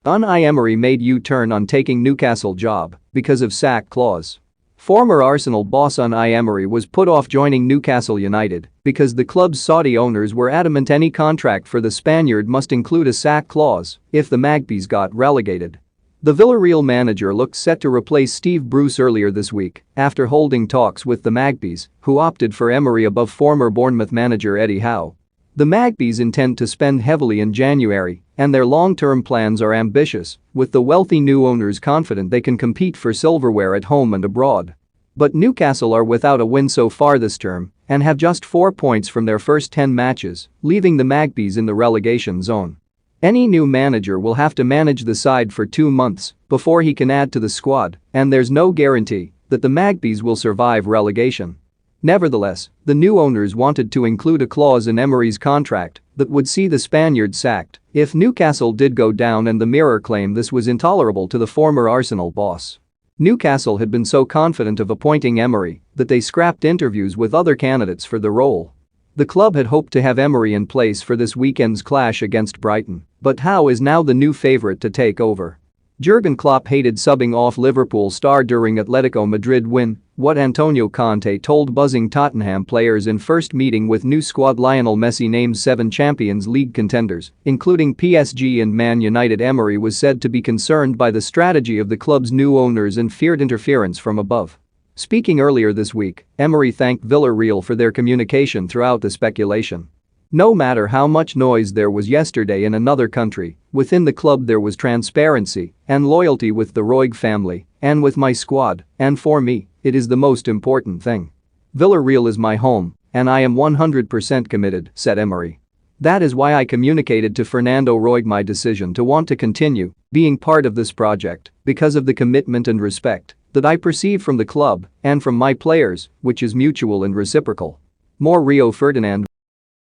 Unai Emery made U-turn on taking Newcastle job because of sack clause. Former Arsenal boss Unai Emery was put off joining Newcastle United because the club's Saudi owners were adamant any contract for the Spaniard must include a sack clause if the Magpies got relegated. The Villarreal manager looked set to replace Steve Bruce earlier this week after holding talks with the Magpies, who opted for Emery above former Bournemouth manager Eddie Howe. The Magpies intend to spend heavily in January, and their long-term plans are ambitious, with the wealthy new owners confident they can compete for silverware at home and abroad. But Newcastle are without a win so far this term and have just 4 points from their first 10 matches, leaving the Magpies in the relegation zone. Any new manager will have to manage the side for 2 months before he can add to the squad, and there's no guarantee that the Magpies will survive relegation. Nevertheless, the new owners wanted to include a clause in Emery's contract that would see the Spaniard sacked if Newcastle did go down, and the Mirror claimed this was intolerable to the former Arsenal boss. Newcastle had been so confident of appointing Emery that they scrapped interviews with other candidates for the role. The club had hoped to have Emery in place for this weekend's clash against Brighton, but Howe is now the new favourite to take over. Jurgen Klopp hated subbing off Liverpool star during Atletico Madrid win, what Antonio Conte told buzzing Tottenham players in first meeting with new squad. Lionel Messi named 7 Champions League contenders, including PSG and Man United. Emery was said to be concerned by the strategy of the club's new owners and feared interference from above. Speaking earlier this week, Emery thanked Villarreal for their communication throughout the speculation. No matter how much noise there was yesterday in another country, within the club there was transparency and loyalty with the Roig family and with my squad, and for me, it is the most important thing. Villarreal is my home, and I am 100% committed, said Emery. That is why I communicated to Fernando Roig my decision to want to continue being part of this project, because of the commitment and respect that I perceive from the club and from my players, which is mutual and reciprocal. More Rio Ferdinand.